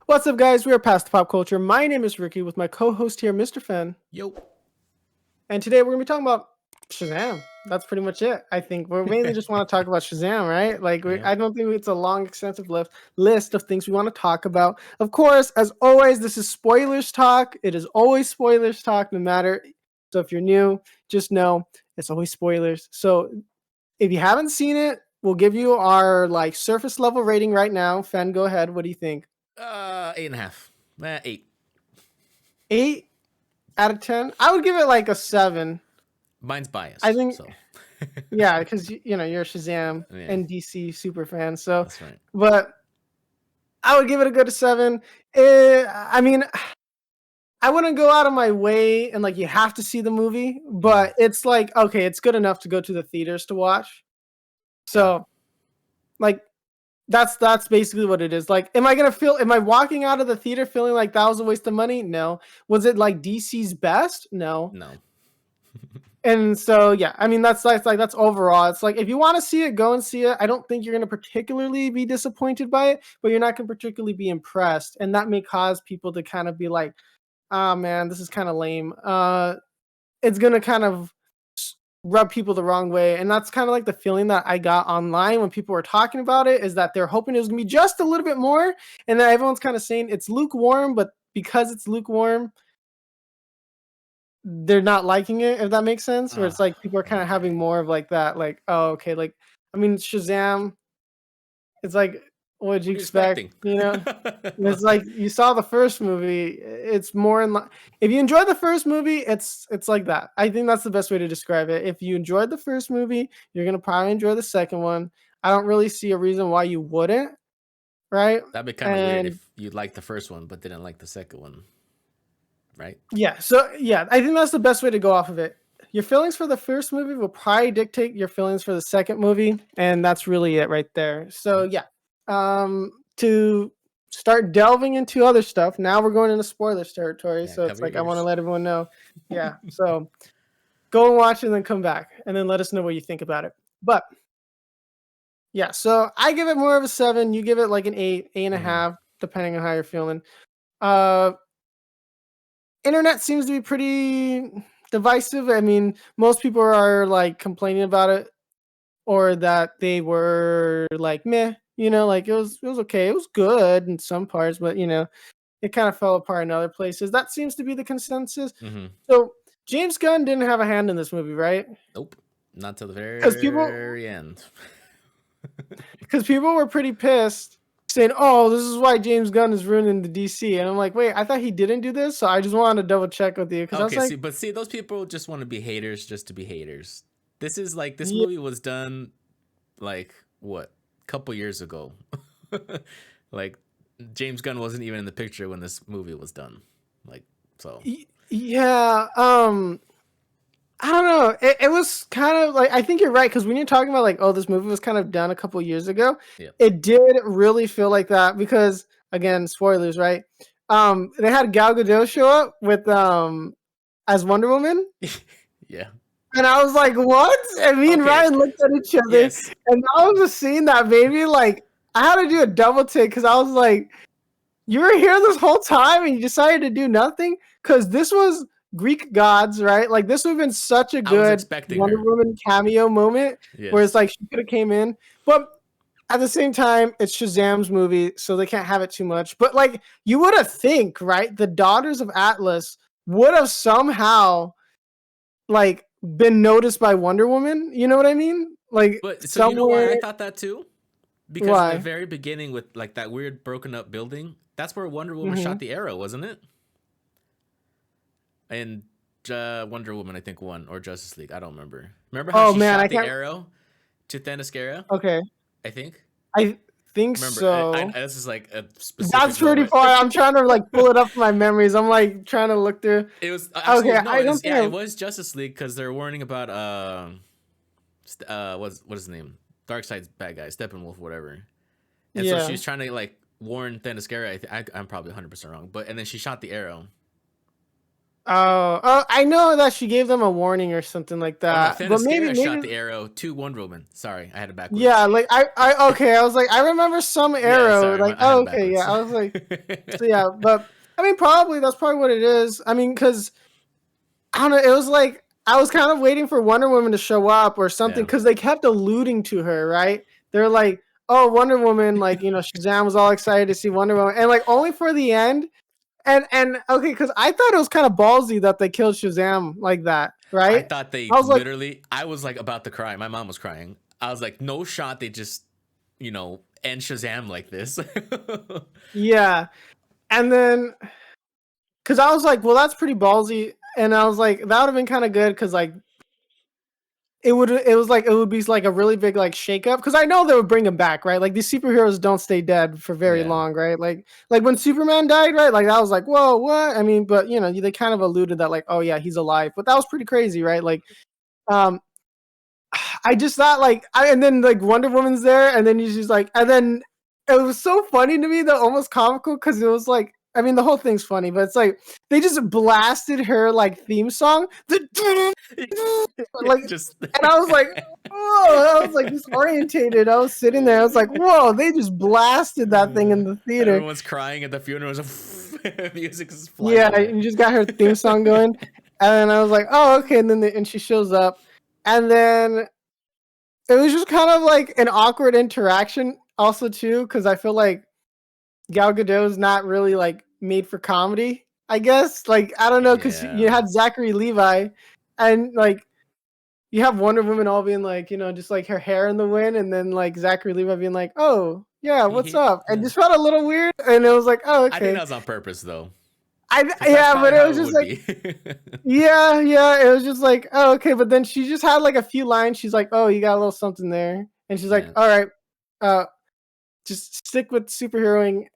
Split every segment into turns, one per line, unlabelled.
What's up, guys? We are Past the Pop Culture. My name is Ricky with my co-host here, Mrphen.
Yo.
And today we're going to be talking about Shazam. That's pretty much it. I think we mainly just want to talk about Shazam, right? I don't think it's a long, extensive list of things we want to talk about. Of course, as always, this is spoilers talk. It is always spoilers talk, no matter. So if you're new, just know it's always spoilers. So if you haven't seen it, we'll give you our surface level rating right now. Fen, go ahead. What do you think?
8.5. 8.
8 out of 10. I would give it like a 7.
Mine's biased.
I think,
so.
yeah, because you're a Shazam and DC super fan. So,
that's right.
But I would give it a good 7. I mean, I wouldn't go out of my way and you have to see the movie, but it's okay, it's good enough to go to the theaters to watch. So, that's basically what it is. Am I walking out of the theater feeling like that was a waste of money? No. Was it DC's best? No. And so, yeah, I mean, that's overall. It's if you want to see it, go and see it. I don't think you're going to particularly be disappointed by it, but you're not going to particularly be impressed. And that may cause people to kind of be like, ah, man, this is kind of lame. It's going to kind of rub people the wrong way. And that's kind of the feeling that I got online when people were talking about it, is that they're hoping it was gonna be just a little bit more, and then everyone's kind of saying it's lukewarm, but because it's lukewarm, they're not liking it, if that makes sense. Where it's people are kind of having more of that, oh, okay, I mean, Shazam, it's what did you expect? It's you saw the first movie. It's more if you enjoyed the first movie, it's like that. I think that's the best way to describe it. If you enjoyed the first movie, you're gonna probably enjoy the second one. I don't really see a reason why you wouldn't, right?
That'd be kind of weird if you liked the first one but didn't like the second one, right?
Yeah. So yeah, I think that's the best way to go off of it. Your feelings for the first movie will probably dictate your feelings for the second movie, and that's really it right there. So yeah. To start delving into other stuff, now we're going into spoilers territory. So it's I want to let everyone know. Yeah. So go and watch and then come back and then let us know what you think about it. But yeah, so I give it more of a 7. You give it an 8, 8.5, depending on how you're feeling. Internet seems to be pretty divisive. I mean, most people are complaining about it, or that they were meh. It was okay. It was good in some parts, but it kind of fell apart in other places. That seems to be the consensus. So James Gunn didn't have a hand in this movie, right?
Nope, not till the very end.
Because people were pretty pissed, saying, "Oh, this is why James Gunn is ruining the DC." And I'm like, wait, I thought he didn't do this, so I just wanted to double check with you.
Okay, see, those people just want to be haters just to be haters. This is this movie was done what, couple years ago. James Gunn wasn't even in the picture when this movie was done.
Yeah. I don't know. It was kind of I think you're right, because when you're talking about oh, this movie was kind of done a couple years ago, it did really feel like that, because again, spoilers, right? They had Gal Gadot show up with as Wonder Woman.
Yeah.
And I was like, what? And me and Ryan looked at each other, and I was just seeing that baby. I had to do a double take, because I was like, you were here this whole time and you decided to do nothing? Because this was Greek gods, right? This would have been such a good Wonder Woman cameo moment, where it's she could have came in. But at the same time, it's Shazam's movie, so they can't have it too much. But you would have think, right? The Daughters of Atlas would have somehow been noticed by Wonder Woman. You know what I mean?
But so you know why I thought that too? Because in the very beginning, with that weird broken up building, that's where Wonder Woman shot the arrow, wasn't it? And Wonder Woman, I think, won, or Justice League. I don't remember. Remember how she shot the arrow to Themyscira?
Okay.
I think
so.
This is a specific.
That's pretty far. I'm trying to pull it up from my memories. I'm trying to look through.
It was actually, okay. No, it was Justice League, because they're warning about what's his name? Darkseid's bad guy, Steppenwolf, whatever. And so she was trying to warn Themyscira. I'm probably 100% wrong, and then she shot the arrow.
Oh, I know that she gave them a warning or something like
Oh no,
that. But
Themyscira shot the arrow to Wonder Woman. Sorry, I had it backwards.
yeah, like okay, I was like, I remember some
Yeah,
arrow,
sorry,
like,
I had
oh,
it
okay, yeah,
backwards.
I was like, so yeah, but I mean, that's probably what it is. I mean, because I don't know, it was like I was kind of waiting for Wonder Woman to show up or something because they kept alluding to her, right? They're like, oh, Wonder Woman, like, you know, Shazam was all excited to see Wonder Woman, and like only for the end. And okay, because I thought it was kind of ballsy that they killed Shazam like that,
I
right?
thought they
I was like,
literally, I was like about to cry. My mom was crying. I was like, no shot. They just, end Shazam like this.
yeah. And then, because I was like, well, that's pretty ballsy. And I was like, that would have been kind of good because like it would be like a really big like shakeup because I know they would bring him back, right? Like these superheroes don't stay dead for very
Yeah.
long, right? Like when Superman died, right? Like that was like, whoa, what? I mean, but you know, they kind of alluded that like, oh yeah, he's alive, but that was pretty crazy, right? Like, um, I just thought like, and then like Wonder Woman's there, and then she's like, and then it was so funny to me, though, almost comical, because it was like, I mean, the whole thing's funny, but it's like they just blasted her like theme song, like,
Just
and I was like, oh, I was like disorientated. I was sitting there, I was like, whoa, they just blasted that thing in the theater.
Everyone's crying at the funeral. Music is flying.
Yeah, and you just got her theme song going, and then I was like, oh, okay, and then and she shows up, and then it was just kind of like an awkward interaction also too, because I feel like Gal Gadot's not really like made for comedy, I guess. Like, I don't know, because you had Zachary Levi and like you have Wonder Woman all being like, you know, just like her hair in the wind, and then like Zachary Levi being like, oh yeah, what's up? And just felt a little weird, and it was like, oh, okay.
I think that was on purpose though.
Yeah, but it was just like yeah, it was just like, oh, okay, but then she just had like a few lines. She's like, oh, you got a little something there, and she's like, all right, just stick with superheroing,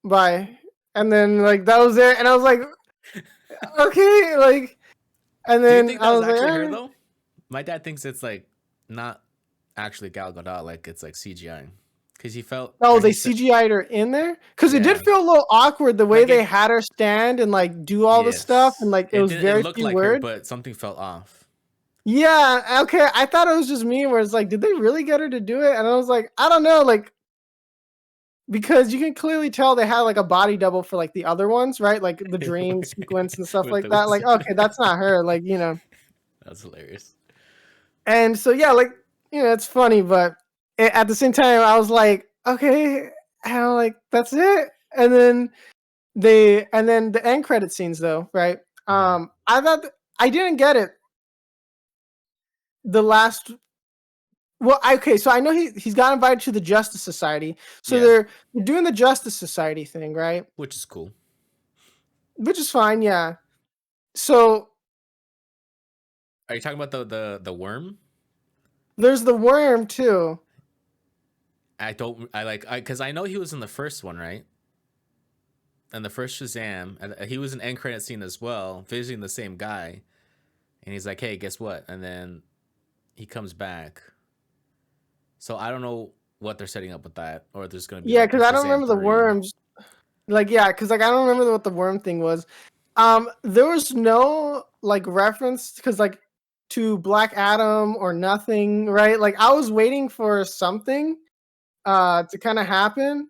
bye. And then like that was it, and I was like, okay, like, and then
do you think
I was
actually
like,
her though? My dad thinks it's like not actually Gal Gadot, like it's like CGI. Because he felt.
Oh, they CGI'd her in there? Because it did feel a little awkward the way like they had her stand and like do all the stuff, and like it was very few
like
words.
Her, but something felt off.
Yeah, okay. I thought it was just me where it's like, did they really get her to do it? And I was like, I don't know, like, because you can clearly tell they had like a body double for like the other ones, right? Like the dream sequence and stuff like that. Like, okay, that's not her. Like, you know.
That's hilarious.
And so, yeah, like, you know, it's funny, but at the same time, I was like, okay, and I'm like, that's it. And then the end credit scenes though, right? I thought I didn't get it. The last, well, okay, so I know he's got invited to the Justice Society, so they're doing the Justice Society thing, right?
Which is cool.
Which is fine, yeah. So,
are you talking about the worm?
There's the worm too.
Because I know he was in the first one, right? And the first Shazam, and he was an end credit scene as well, visiting the same guy, and he's like, "Hey, guess what?" And then he comes back. So I don't know what they're setting up with that, or there's going to be
because I don't remember the worms. Like, because like I don't remember what the worm thing was. There was no like reference because like to Black Adam or nothing, right? Like I was waiting for something to kind of happen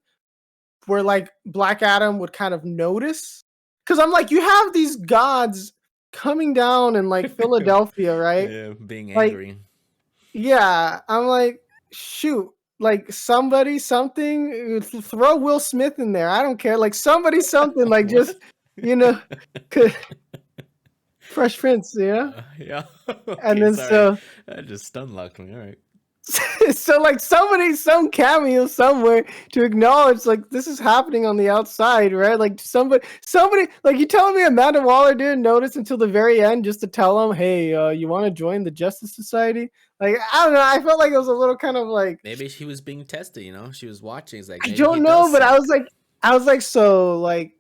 where like Black Adam would kind of notice, because I'm like, you have these gods coming down in like Philadelphia, right?
Yeah, being angry.
Like, yeah, I'm like, shoot, like somebody, something, throw Will Smith in there. I don't care. Like somebody, something, like just, you know, Fresh Prince, yeah.
Yeah. Okay,
and then so
that just stun locked me. All right.
So like somebody, some cameo somewhere to acknowledge like this is happening on the outside, right? Like somebody, like you telling me Amanda Waller didn't notice until the very end just to tell him, hey, you want to join the Justice Society? Like, I don't know. I felt like it was a little kind of like,
maybe she was being tested, you know? She was watching. It's like,
I don't know, but I was like, so like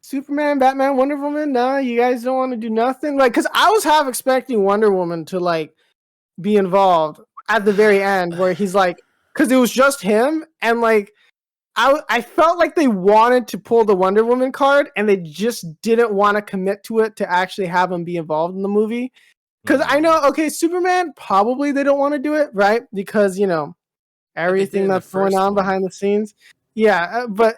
Superman, Batman, Wonder Woman, nah, you guys don't want to do nothing? Like, because I was half expecting Wonder Woman to like be involved at the very end where he's like, because it was just him, and like I felt like they wanted to pull the Wonder Woman card, and they just didn't want to commit to it to actually have him be involved in the movie. Because I know, okay, Superman, probably they don't want to do it, right? Because, everything that's going on behind the scenes. Yeah, but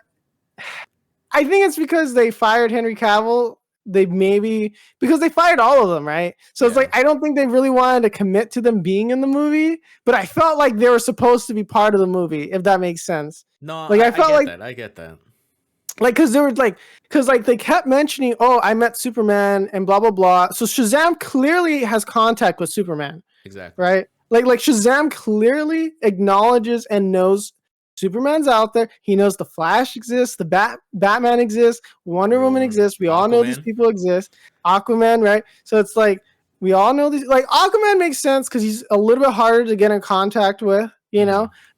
I think it's because they fired Henry Cavill. Because they fired all of them, right? So it's like, I don't think they really wanted to commit to them being in the movie, but I felt like they were supposed to be part of the movie, if that makes sense.
No,
like
I felt like I get that.
Like, because they kept mentioning, oh, I met Superman and blah blah blah. So Shazam clearly has contact with Superman.
Exactly.
Right? Like Shazam clearly acknowledges and knows Superman's out there. He knows the Flash exists, the Batman exists, Wonder Woman exists. We all know these people exist. Aquaman, right? So it's like we all know these. Like Aquaman makes sense because he's a little bit harder to get in contact with.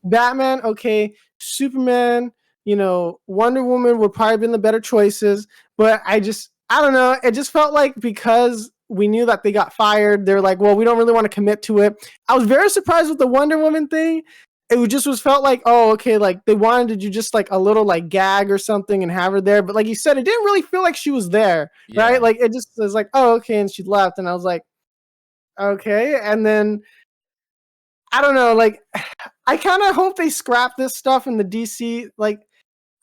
Batman, okay. Superman, Wonder Woman would probably been the better choices. But I don't know. It just felt like because we knew that they got fired, they're like, well, we don't really want to commit to it. I was very surprised with the Wonder Woman thing. It just felt like, oh, okay, like they wanted to do just like a little like gag or something and have her there. But like you said, it didn't really feel like she was there, right? Like it just was like, oh, okay, and she left. And I was like, okay. And then I don't know, like I kind of hope they scrap this stuff in the DC. Like,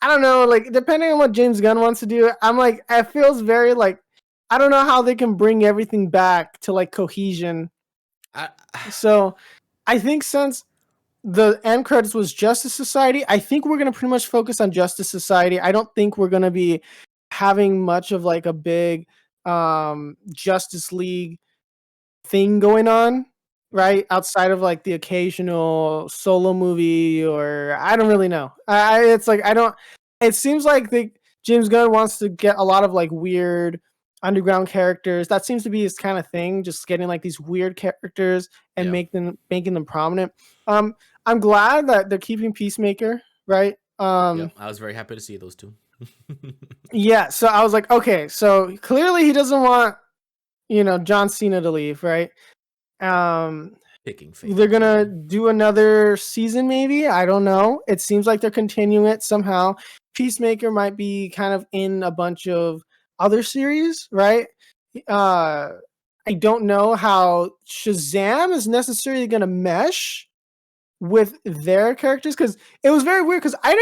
I don't know, like depending on what James Gunn wants to do, I'm like, it feels very like, I don't know how they can bring everything back to like cohesion. So I think since the end credits was Justice Society, I think we're going to pretty much focus on Justice Society. I don't think we're going to be having much of like a big Justice League thing going on, right? Outside of like the occasional solo movie, or I don't really know. It seems like James Gunn wants to get a lot of like weird underground characters. That seems to be his kind of thing, just getting like these weird characters and making them prominent. I'm glad that they're keeping Peacemaker, right?
I was very happy to see those two.
Yeah, so I was like, okay, so clearly he doesn't want, John Cena to leave, right? They're gonna do another season, maybe. I don't know. It seems like they're continuing it somehow. Peacemaker might be kind of in a bunch of other series, right? I don't know how Shazam is necessarily gonna mesh with their characters, because it was very weird because I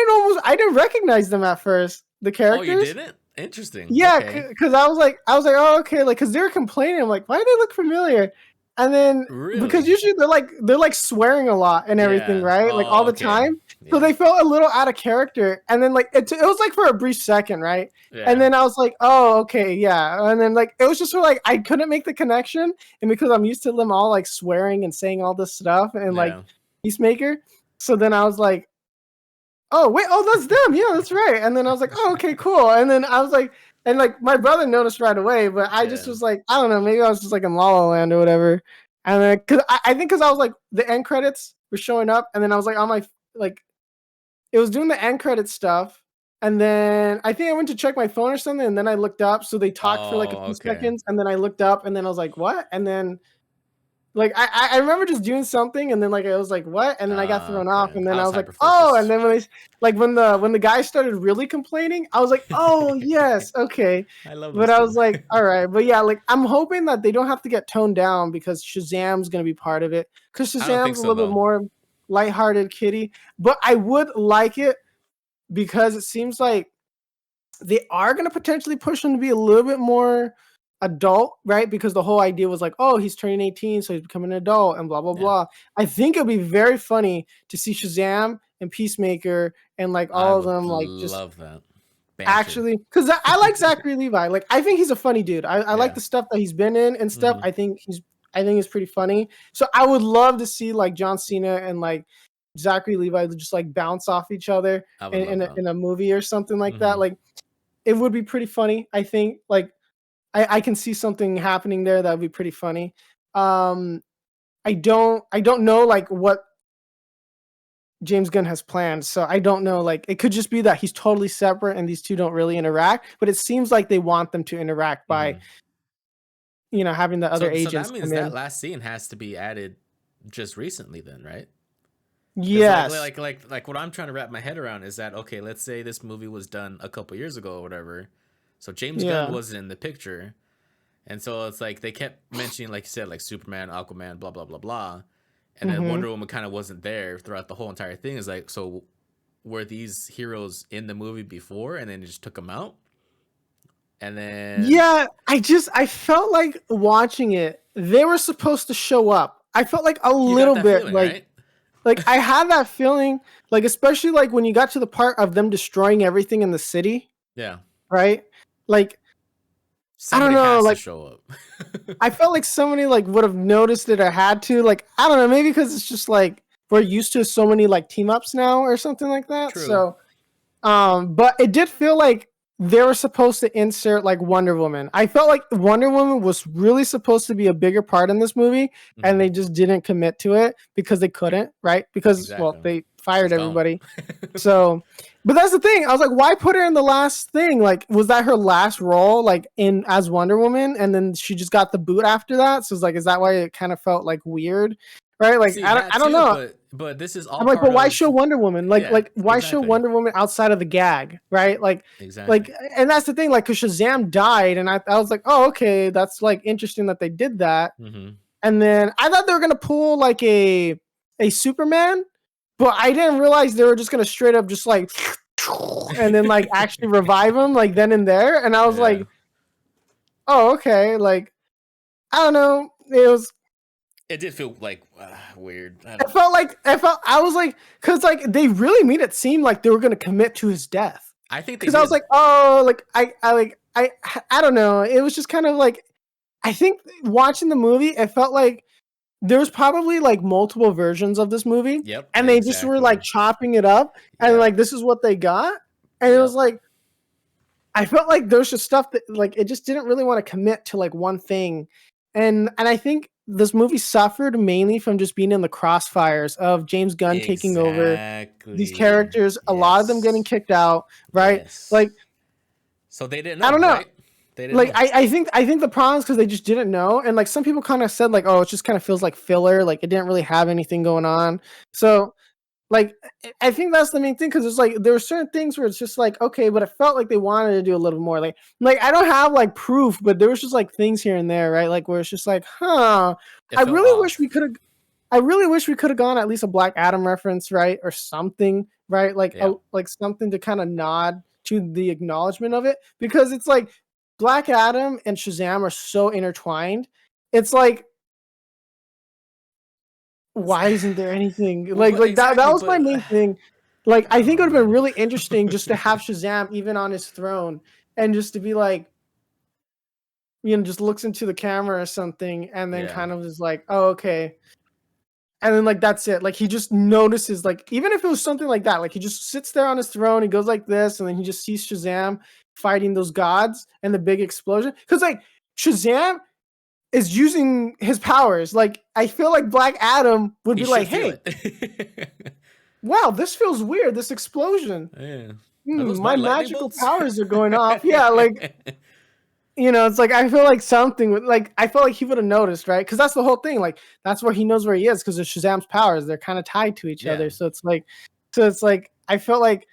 didn't recognize them at first. The characters.
Oh, you didn't? Interesting.
Yeah, because I was like, oh, okay, like because they were complaining. I'm like, why do they look familiar? And then because usually they're like swearing a lot and everything, right? Like all the time. Yeah. So they felt a little out of character. And then like it was like for a brief second, right? Yeah. And then I was like, oh, okay, yeah. And then like it was just sort of like I couldn't make the connection, and because I'm used to them all like swearing and saying all this stuff and like Peacemaker. So then I was like, oh wait, oh that's them, yeah, that's right. And then I was like, oh, okay, cool. And then I was like, and like my brother noticed right away, but I just was like, I don't know, maybe I was just like in La La Land or whatever. And then because I think because I was like the end credits were showing up, and then I was like on my like it was doing the end credit stuff, and then I think I went to check my phone or something, and then I looked up, so they talked for like a few seconds, and then I looked up, and then I was like, what? And then like I remember just doing something, and then like I was like, what? And then I got thrown off, and then I was like, oh, and then when the guy started really complaining, I was like, oh yes, okay. I love this. But I was like, all right, but yeah, like I'm hoping that they don't have to get toned down because Shazam's gonna be part of it. Because Shazam's a little bit more lighthearted kitty. But I would like it because it seems like they are gonna potentially push him to be a little bit more adult, right? Because the whole idea was like, oh, he's turning 18, so he's becoming an adult and blah blah blah. I think it'll be very funny to see Shazam and Peacemaker and like all of them like just love that banter. Actually, because I like Zachary Levi. Like I think he's a funny dude. I like the stuff that he's been in and stuff. I think he's pretty funny. So I would love to see like John Cena and like Zachary Levi just like bounce off each other in a movie or something like that. Like it would be pretty funny. I think like I can see something happening there that would be pretty funny. I don't know like what James Gunn has planned, so I don't know. Like it could just be that he's totally separate and these two don't really interact, but it seems like they want them to interact by having the other agents.
So that means that last scene has to be added just recently, then, right? Because
Yes.
what I'm trying to wrap my head around is that, okay, let's say this movie was done a couple years ago or whatever, so James Gunn
Yeah.
wasn't in the picture, and so it's like they kept mentioning, like you said, like Superman, Aquaman, blah blah blah blah, and then
Mm-hmm.
Wonder Woman kind of wasn't there throughout the whole entire thing. Is like, so were these heroes in the movie before, and then they just took them out, and then
Yeah, I felt like watching it, they were supposed to show up. I felt like a
you got
little
that
bit
feeling, right?
like I had that feeling, like especially like when you got to the part of them destroying everything in the city,
Yeah,
right? Like I don't
somebody
know,
has to
like
show up.
I felt like somebody like would have noticed it or had to. Like I don't know, maybe because it's just like we're used to so many like team ups now or something like that.
True.
So but it did feel like they were supposed to insert like Wonder Woman. I felt like Wonder Woman was really supposed to be a bigger part in this movie, and
Mm-hmm.
they just didn't commit to it because they couldn't, right? Because well,
Exactly.
they
She's
fired
gone.
everybody. So, but that's the thing. I was like, why put her in the last thing? Like, was that her last role, like in as Wonder Woman, and then she just got the boot after that? So it's like, is that why it kind of felt like weird, right? Like,
See that
I don't
too,
know.
but this is all
I'm like,
part
but why
of,
show Wonder Woman?
yeah,
Like why show
exactly,
Wonder Woman outside of the gag, right?
exactly.
And that's the thing, like, because Shazam died, and I was like, oh, okay, that's like interesting that they did that.
Mm-hmm.
And then I thought they were gonna pull like a Superman, but I didn't realize they were just gonna straight up just like and then like actually revive him like then and there. And I was
Yeah,
like, oh, okay, like I don't know. It was
it did feel like weird.
I was like, because like they really made it seem like they were gonna commit to his death.
I think they
Because I was
did.
like, oh, like I don't know. It was just kind of like I think watching the movie, it felt like there was probably like multiple versions of this movie,
Yep,
and they just were like
exactly.
chopping it up, and
Yep,
like this is what they got, and it was
yep.
like I felt like there's just stuff that like it just didn't really want to commit to like one thing, and I think this movie suffered mainly from just being in the crossfires of James Gunn taking over these
Exactly.
characters, a lot of them getting
Yes.
kicked out, right?
Yes.
Like
So they didn't
I
know,
don't know.
right? They didn't
Like
know.
I think the problem is because they just didn't know, and like some people kind of said like, oh, it just kind of feels like filler, like it didn't really have anything going on. So like I think that's the main thing because it's like there were certain things where it's just like okay, but it felt like they wanted to do a little more. Like I don't have like proof, but there was just like things here and there, right? Like where it's just like, huh.
It
I
felt
really wish
off.
we could have. I really wish we could have gone at least a Black Adam reference, right, or something, right?
Yeah.
Like something to kind of nod to the acknowledgement of it because it's like Black Adam and Shazam are so intertwined. It's like why isn't there anything
Well, but
that
exactly,
was my
but
main thing. Like
I
I
don't
think it
know,
would have been
man.
really interesting just to have Shazam even on his throne and just to be like, you know, just looks into the camera or something and then
Yeah.
kind of is like, oh, okay. And then like that's it. Like he just notices, like, even if it was something like that, like he just sits there on his throne, he goes like this, and then he just sees Shazam fighting those gods and the big explosion. Because like Shazam is using his powers. Like I feel like Black Adam would
He
be
should
like,
feel
hey,
it.
wow, this feels weird, this explosion.
Yeah. Are those my
My
lightning
magical
bolts?
powers are going off. Yeah, like you know, it's like I feel like something with like I felt like he would have noticed, right? Because that's the whole thing. Like that's where he knows where he is because of Shazam's powers. They're kind of tied to each
Yeah.
other. So it's like I felt like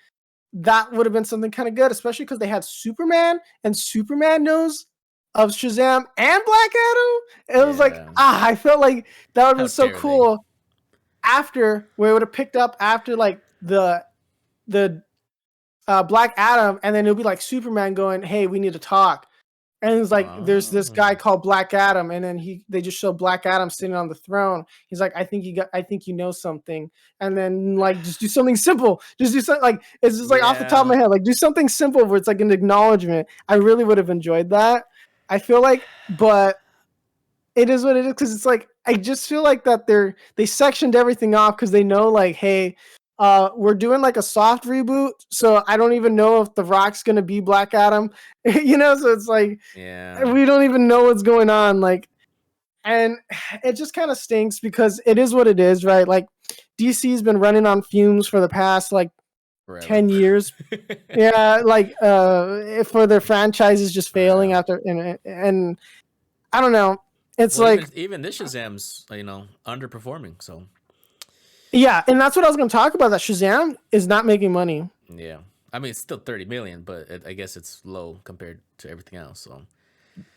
that would have been something kind of good, especially because they had Superman and Superman knows of Shazam and Black Adam. It was like
Yeah.
I felt like that would have been
How
so
dare they?
cool. After where it would have picked up after like the Black Adam, and then it'll be like Superman going, "Hey, we need to talk." And it's like there's this
Oh.
guy called Black Adam, and then they just show Black Adam sitting on the throne. He's like, I think you know something, and then like just do something simple, just do something like it's just like off the top of
Yeah.
my head, like do something simple where it's like an acknowledgement. I really would have enjoyed that. I feel like, but it is what it is because it's like I just feel like that they sectioned everything off because they know like, hey, we're doing like a soft reboot, so I don't even know if The Rock's gonna be Black Adam, you know. So it's like
Yeah.
we don't even know what's going on, like, and it just kind of stinks because it is what it is, right? Like DC's been running on fumes for the past like
Forever.
10 years. Yeah, like for their franchises just
I
failing
know.
after and I don't know. It's
Well,
like
even this Shazam's underperforming. So
Yeah, and that's what I was going to talk about. That Shazam is not making money.
Yeah, I mean it's still 30 million, but I guess it's low compared to everything else. So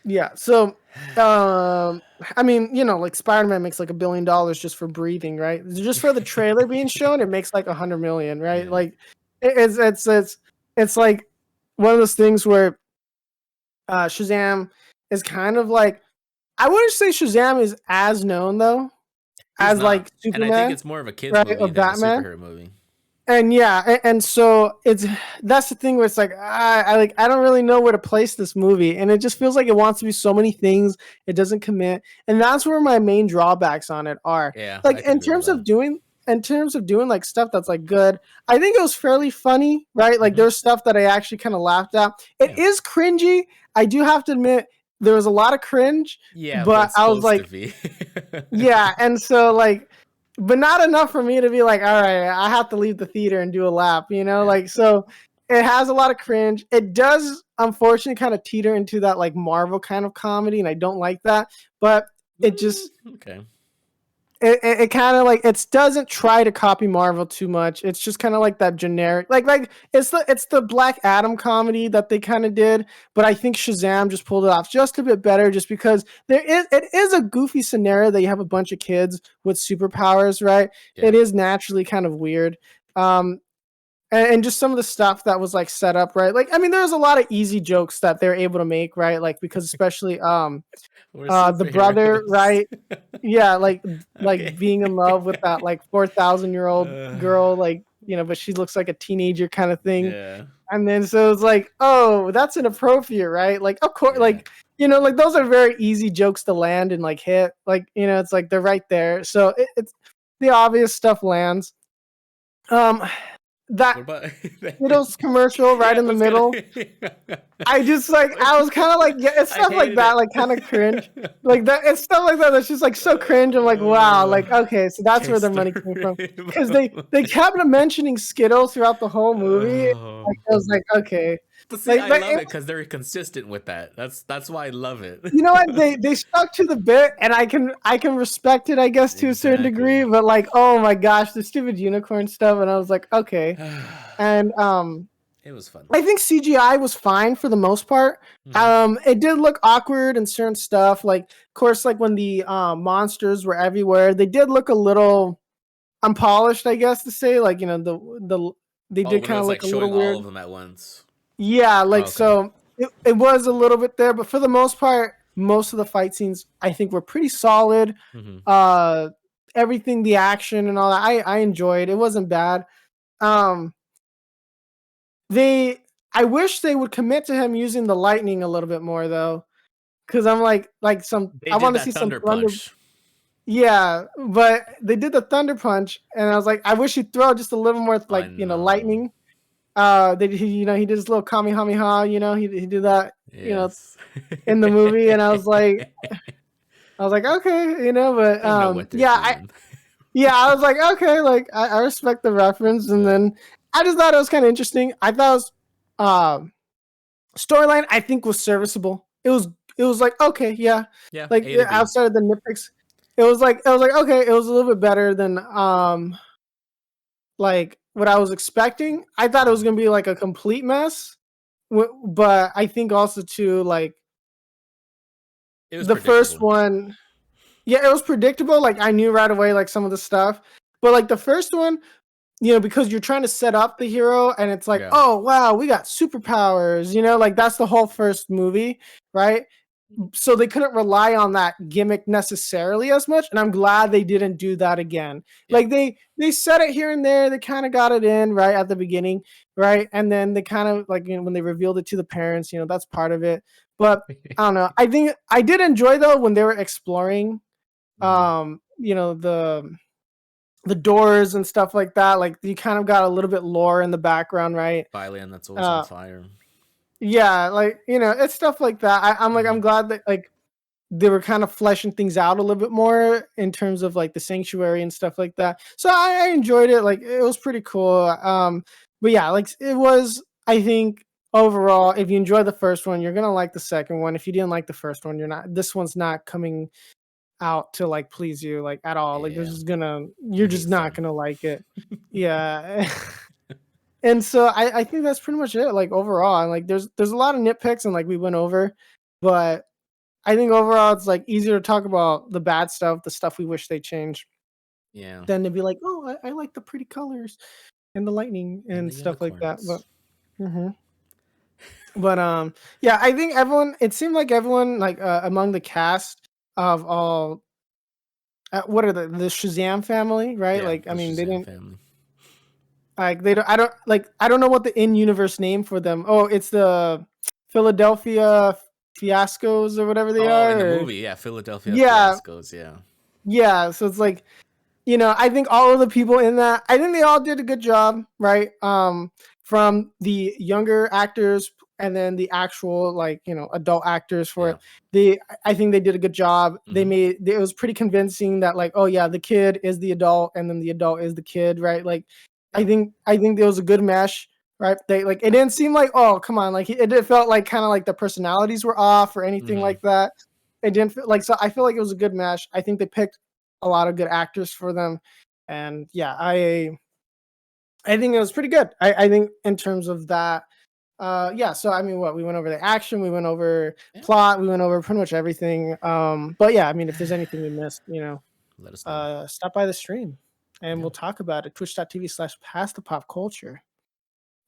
yeah, so I mean, like Spider-Man makes like $1 billion just for breathing, right? Just for the trailer being shown, it makes like 100 million, right?
yeah.
Like it's like one of those things where Shazam is kind of like, I wouldn't say Shazam is as known though
He's
as
not,
like
and I think
Superman,
it's more of a kids
right?
movie
Of
than a
Batman.
superhero movie.
And yeah, and so that's the thing where it's like I don't really know where to place this movie, and it just feels like it wants to be so many things. It doesn't commit, and that's where my main drawbacks on it are.
Yeah,
Like
I could agree with that.
in terms of doing like stuff that's like good, I think it was fairly funny, right? Like
Mm-hmm.
there's stuff that I actually kind of laughed at. It is cringy. I do have to admit there was a lot of cringe,
Yeah, but
but
it's
I was
supposed to
like,
be.
yeah, and so like, but not enough for me to be like, all right, I have to leave the theater and do a lap,
Yeah.
like, so it has a lot of cringe. It does unfortunately kind of teeter into that like Marvel kind of comedy, and I don't like that, but it just
okay.
It kind of like, it doesn't try to copy Marvel too much. It's just kind of like that generic, like it's the Black Adam comedy that they kind of did, but I think Shazam just pulled it off just a bit better, just because it is a goofy scenario that you have a bunch of kids with superpowers, right?
Yeah.
It is naturally kind of weird. And just some of the stuff that was like set up, right? Like, I mean, there's a lot of easy jokes that they're able to make, right? Like, because especially the brother, right? Yeah, like
Okay.
being in love with that like 4,000-year-old girl, like, but she looks like a teenager kind of thing.
Yeah.
And then so it's like, oh, that's inappropriate, right? Like, of course,
Yeah.
like, like those are very easy jokes to land and like hit. Like, it's like they're right there. So it's the obvious stuff lands. That
What about
Skittles commercial right
yeah,
in
I
the
was gonna.
middle. I just like, I was kind of like, yeah, it's
I
stuff like
hated
that,
it.
like kind of cringe, like that. It's stuff like that that's just like so cringe. I'm like, wow, like, okay, so that's where
Taste
their
the
money came from, because
rainbow.
they kept mentioning Skittles throughout the whole movie.
Oh.
Like, I was like, okay,
But see,
like
I love
it,
it because they're consistent with that. That's why I love it.
you know what, they stuck to the bit, and I can respect it, I guess, to a certain degree.
Exactly.
But like, oh my gosh, the stupid unicorn stuff, and I was like, okay, and
It was fun.
I think CGI was fine for the most part. It did look awkward and certain stuff. Like, of course, like when the monsters were everywhere, they did look a little unpolished, I guess to say. Like, they did
When it
kind of
was like
look a little
showing all
weird.
of them at once.
Yeah,
Oh,
like,
okay.
so it was a little bit there, but for the most part, most of the fight scenes I think were pretty solid.
Mm-hmm.
Everything, the action and all that, I enjoyed. It wasn't bad. Um, I wish they would commit to him using the lightning a little bit more though, because I'm like
They
I
did
want to
that
see some
thunder
thunder.
punch.
Yeah, but they did the thunder punch, and I was like, I wish he'd throw just a little more
I
like,
know.
lightning. He did his little kamehameha. He did that,
Yes.
in the movie, and I was like, okay, but
They know what they're
yeah,
doing.
I was like, okay, like I respect the reference, and then I just thought it was kind of interesting. I thought it was storyline, I think, was serviceable. It was like, okay, yeah.
Yeah,
Like,
A to B.
outside of the nitpicks, it was like okay, it was a little bit better than like what I was expecting. I thought it was gonna be like a complete mess, but I think also too, like,
It was
the first
predictable.
one, yeah, it was predictable. Like, I knew right away like some of the stuff, but like the first one, because you're trying to set up the hero, and it's like,
Yeah.
oh wow, we got superpowers, like that's the whole first movie, right? So they couldn't rely on that gimmick necessarily as much, and I'm glad they didn't do that again.
Yeah.
Like, they said it here and there, they kind of got it in right at the beginning, right? And then they kind of like, when they revealed it to the parents, that's part of it. But I don't know. I think I did enjoy though when they were exploring the doors and stuff like that. Like, you kind of got a little bit lore in the background, right?
Thailand that's always on fire.
Yeah, like, it's stuff like that. I'm like, I'm glad that like they were kind of fleshing things out a little bit more in terms of like the sanctuary and stuff like that. So I enjoyed it. Like, it was pretty cool. But yeah, like, it was, I think, overall, if you enjoy the first one, you're gonna like the second one. If you didn't like the first one, you're not. This one's not coming out to like please you like at all. Like this
Yeah.
is gonna you're
You
just
hate
not
fun.
gonna like it. Yeah. And so I think that's pretty much it. Like overall, and like there's a lot of nitpicks and like we went over, but I think overall it's like easier to talk about the bad stuff, the stuff we wish they changed,
Yeah.
than to be like, oh, I like the pretty colors and the lightning
And
and
the
stuff like that.
unicorns.
Mhm. But yeah, I think everyone. It seemed like everyone like among the cast of all what are the Shazam family, right?
Yeah,
Like I
the
mean they
Shazam
didn't
family.
like they don't I don't know what the in-universe name for them. Oh, it's the Philadelphia Fiascos or whatever they
Oh, in the
are. Or,
movie, yeah, Philadelphia
yeah,
Fiascos, yeah.
yeah. So it's like I think all of the people in that, I think they all did a good job, right? From the younger actors and then the actual like adult actors for
Yeah.
it. I think they did a good job.
Mm-hmm.
It was pretty convincing that like, oh yeah, the kid is the adult and then the adult is the kid, right? Like,
Yeah.
I think there was a good mesh, right? They like it didn't seem like oh come on, like it felt like kind of like the personalities were off or anything
Mm-hmm.
like that. It didn't feel like so. I feel like it was a good mesh. I think they picked a lot of good actors for them, and yeah, I think it was pretty good. I think in terms of that, yeah. So I mean, what we went over the action, we went over
Yeah.
plot, we went over pretty much everything. But yeah, I mean, if there's anything we missed,
Let us know.
stop by the stream, and
Yeah.
we'll talk about it. Twitch.tv/past the pop culture.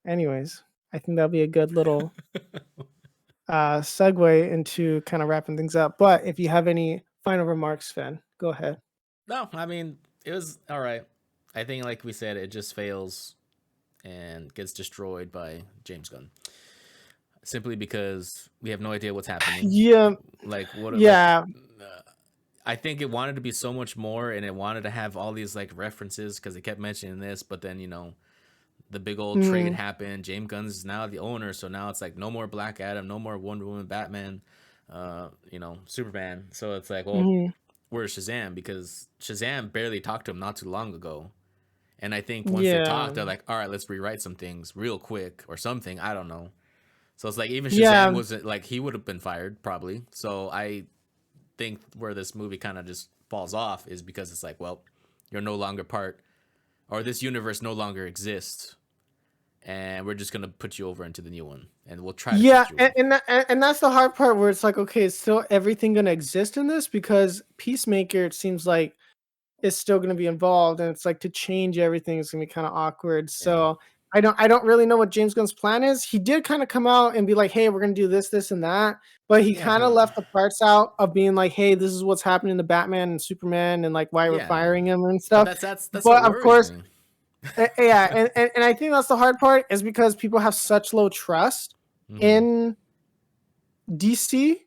Anyways, I think that'll be a good little segue into kind of wrapping things up. But if you have any final remarks, Finn, go ahead.
No, I mean, it was all right. I think, like we said, it just fails and gets destroyed by James Gunn. Simply because we have no idea what's happening.
Yeah,
Like, what, like,
yeah.
I think it wanted to be so much more and it wanted to have all these, like, references because it kept mentioning this, but then, the big old trade
Mm,
happened. James Gunn is now the owner, so now it's like no more Black Adam, no more Wonder Woman, Batman, Superman. So it's like, well,
mhm.
where's Shazam? Because Shazam barely talked to him not too long ago. And I think once they
Yeah.
talked, they're like, all right, let's rewrite some things real quick or something. I don't know. So it's like even Shazam
Yeah.
wasn't like he would have been fired probably. So I think where this movie kind of just falls off is because it's like, well, you're no longer part, or this universe no longer exists, and we're just gonna put you over into the new one, and we'll try to
Yeah,
fit you in.
and that's the hard part where it's like, okay, is still everything gonna exist in this? Because Peacemaker, it seems like, is still gonna be involved, and it's like to change everything is gonna be kind of awkward.
Yeah,
So I don't really know what James Gunn's plan is. He did kind of come out and be like, hey, we're gonna do this, this, and that, but he
yeah,
kind of
but
left the parts out of being like, hey, this is what's happening to Batman and Superman, and like why we're
yeah,
firing him and
but
stuff.
that's what
But of
worries
course,
me.
yeah, and I think that's the hard part is because people have such low trust
Mm-hmm.
in DC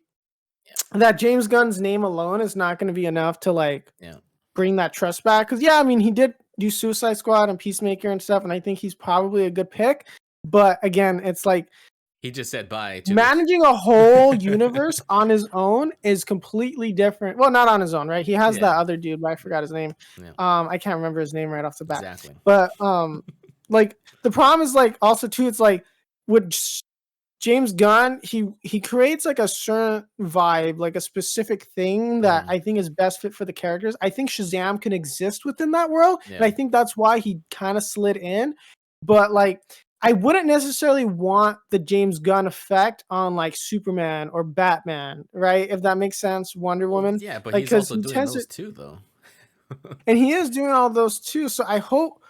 Yeah,
that James Gunn's name alone is not going to be enough to like
yeah.
bring that trust back. Because yeah, I mean he did do Suicide Squad and Peacemaker and stuff, and I think he's probably a good pick. But again, it's like
He just said bye to the.
managing a whole universe on his own is completely different. Well, not on his own, right? He has
Yeah,
that other dude, but I forgot his name.
yeah,
I can't remember his name right off the bat.
exactly.
But like the problem is like also too, it's like with James Gunn, he creates like a certain vibe, like a specific thing that
Mm-hmm.
I think is best fit for the characters. I think Shazam can exist within that world, and
Yeah,
I think that's why he kind of slid in. But like, I wouldn't necessarily want the James Gunn effect on like Superman or Batman, right? If that makes sense, Wonder
well,
Woman,
yeah, but
like
he's
because
also
he
doing
tends to,
those too, though.
and he is doing all those too. So I hope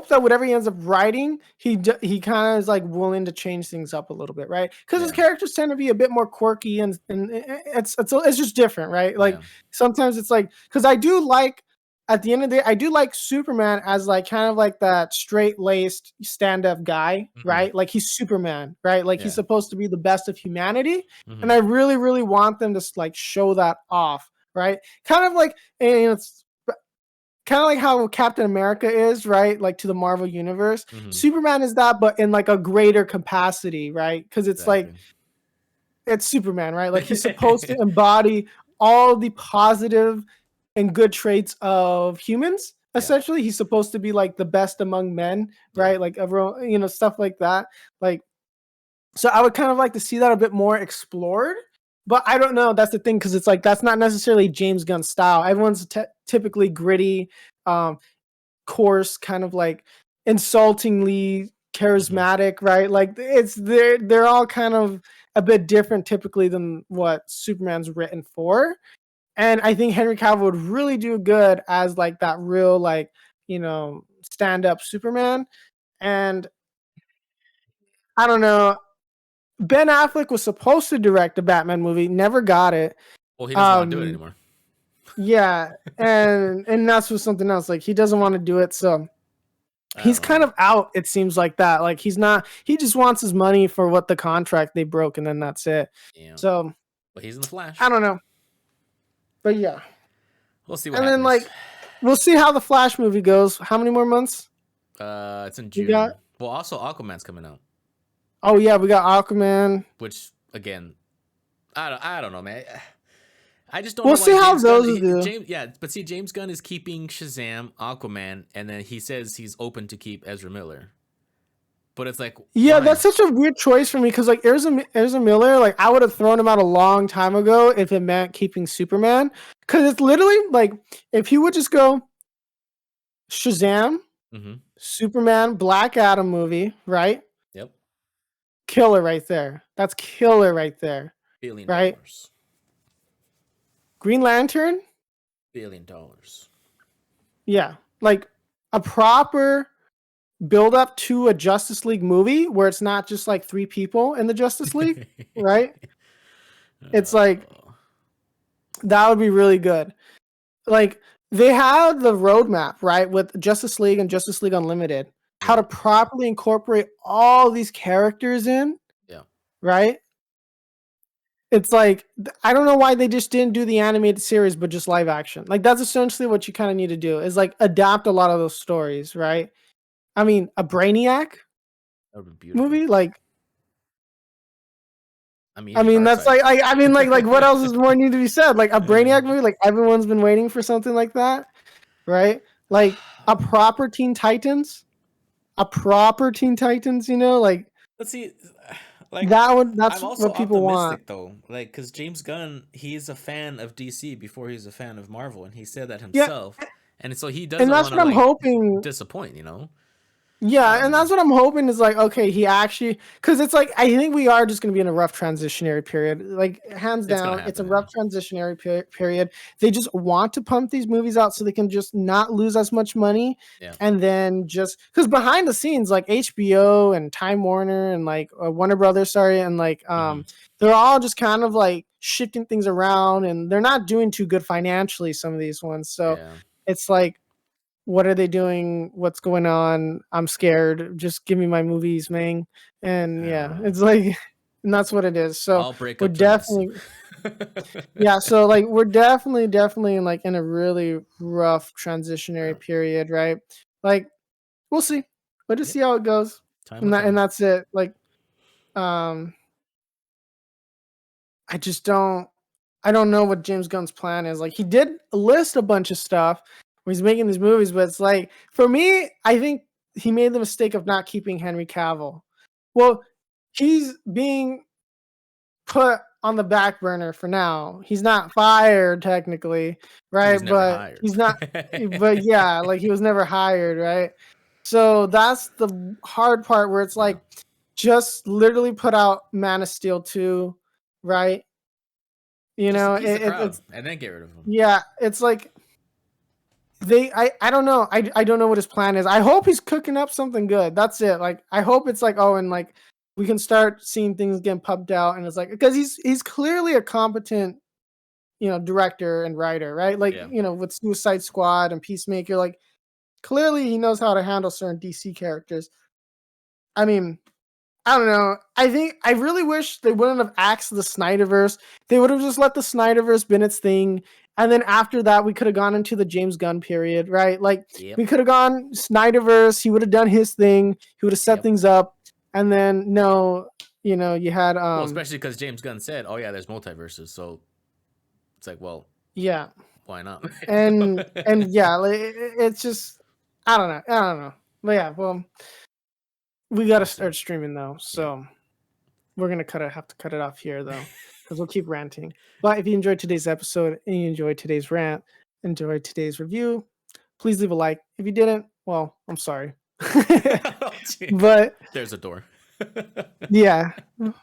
that whatever he ends up writing, he kind of is like willing to change things up a little bit, right? Because his
Yeah,
characters tend to be a bit more quirky and it's just different, right? Like
yeah.
sometimes it's like because I do like at the end of the day, I do like Superman as like kind of like that straight laced stand up guy,
Mm-hmm.
right? Like he's Superman, right? Like he's
Yeah.
supposed to be the best of humanity,
Mm-hmm.
and I really really want them to like show that off, right? Kind of like and it's kind of like how Captain America is, right? Like to the Marvel universe.
Mm-hmm.
Superman is that, but in like a greater capacity, right? Because it's like
Exactly.
it's Superman, right? Like he's supposed to embody all the positive and good traits of humans.
Yeah,
Essentially, he's supposed to be like the best among men,
yeah,
right? Like everyone, stuff like that. Like, so I would kind of like to see that a bit more explored. But I don't know. That's the thing, because it's like that's not necessarily James Gunn style. Everyone's typically gritty, coarse, kind of like insultingly charismatic, right? Like they're all kind of a bit different typically than what Superman's written for. And I think Henry Cavill would really do good as like that real like, stand up Superman. And I don't know. Ben Affleck was supposed to direct a Batman movie, never got it.
Well, he doesn't want to do it anymore.
Yeah, and that's for something else. Like he doesn't want to do it, so he's kind of out. It seems like that. Like he's not. He just wants his money for what the contract they broke, and then that's it. Yeah. So,
but he's in the Flash.
I don't know, but yeah,
we'll see what happens.
And then like, we'll see how the Flash movie goes. How many more months?
It's in June. Well, also Aquaman's coming out.
Oh yeah, we got Aquaman.
Which again, I don't know, man. I just don't.
We'll
know
see how those do.
But see, James Gunn is keeping Shazam, Aquaman, and then he says he's open to keep Ezra Miller. But it's like,
yeah, why? That's such a weird choice for me because like Ezra Miller, like I would have thrown him out a long time ago if it meant keeping Superman. Because it's literally like if he would just go Shazam, Superman, Black Adam movie, right?
Yep.
Killer right there. That's killer right there.
$1 billion.
Right? Green Lantern?
$1 billion.
Yeah. Like a proper build up to a Justice League movie where it's not just like 3 people in the Justice League, right? It's like that would be really good. Like they had the roadmap, right, with Justice League and Justice League Unlimited, how to properly incorporate all these characters in.
Yeah.
Right? It's like I don't know why they just didn't do the animated series but just live action. Like that's essentially what you kind of need to do is like adapt a lot of those stories, right? I mean, a Brainiac movie, like. I mean that's like I mean like what else is more need to be said? Like a Brainiac movie, like everyone's been waiting for something like that, right? Like a proper Teen Titans, like.
Let's see. Like
that's what people want
though, like because James Gunn, he's a fan of DC before he's a fan of Marvel, and he said that himself. Yeah. And so he doesn't want to like
hoping
disappoint,
Yeah, and that's what I'm hoping is like, okay, he actually, because it's like I think we are just going to be in a rough transitionary period, like hands down, it's a rough transitionary period. They just want to pump these movies out so they can just not lose as much money, and then just because behind the scenes, like HBO and Time Warner and like Warner Brothers, and like they're all just kind of like shifting things around, and they're not doing too good financially. Some of these ones, so it's like. What are they doing? What's going on? I'm scared. Just give me my movies, man. And it's like, and that's what it is. So we're definitely, so like we're definitely in like in a really rough transitionary period, right? Like we'll see. We'll just see how it goes. And that's it. Like, I don't know what James Gunn's plan is. Like he did list a bunch of stuff. He's making these movies, but it's like for me, I think he made the mistake of not keeping Henry Cavill. Well, he's being put on the back burner for now. He's not fired technically, right? But he's not. But yeah, like he was never hired, right? So that's the hard part where it's like just literally put out Man of Steel 2, right?
It's and then get rid of him.
Yeah, it's like. I don't know. I don't know what his plan is. I hope he's cooking up something good. That's it. Like I hope it's like and like we can start seeing things getting pumped out, and it's like because he's clearly a competent, director and writer, right? Like with Suicide Squad and Peacemaker, like clearly he knows how to handle certain DC characters. I mean, I don't know. I really wish they wouldn't have axed the Snyderverse. They would have just let the Snyderverse been its thing. And then after that, we could have gone into the James Gunn period, right? Like we could have gone Snyderverse. He would have done his thing. He would have set things up. And then you had
well, especially because James Gunn said, "Oh yeah, there's multiverses." So it's like, well,
yeah,
why not?
and yeah, like, it's just I don't know. But yeah, well, we got to start streaming though. So we're gonna have to cut it off here though. because we'll keep ranting. But if you enjoyed today's episode and you enjoyed today's rant, enjoyed today's review, please leave a like. If you didn't, well, I'm sorry. But
there's a door.
yeah.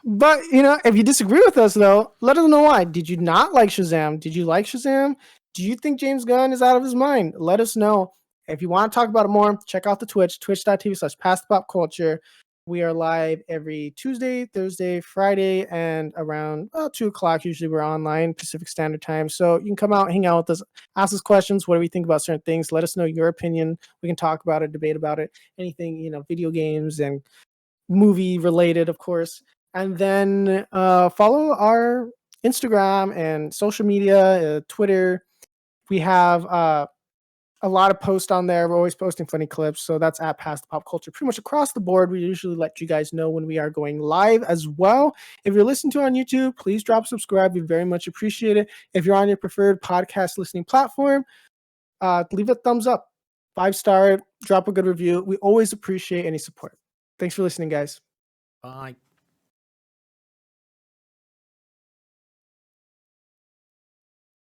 But, if you disagree with us, though, let us know why. Did you not like Shazam? Did you like Shazam? Do you think James Gunn is out of his mind? Let us know. If you want to talk about it more, check out the Twitch, twitch.tv/pastthepopculture. We are live every Tuesday, Thursday, Friday, and around 2 o'clock. Usually we're online, Pacific Standard Time. So you can come out, hang out with us, ask us questions. What do we think about certain things? Let us know your opinion. We can talk about it, debate about it, anything, video games and movie related, of course. And then follow our Instagram and social media, Twitter. We have a lot of posts on there. We're always posting funny clips. So that's at Past the Pop Culture. Pretty much across the board, we usually let you guys know when we are going live as well. If you're listening to on YouTube, please drop subscribe. We very much appreciate it. If you're on your preferred podcast listening platform, leave a thumbs up, 5-star, drop a good review. We always appreciate any support. Thanks for listening, guys.
Bye.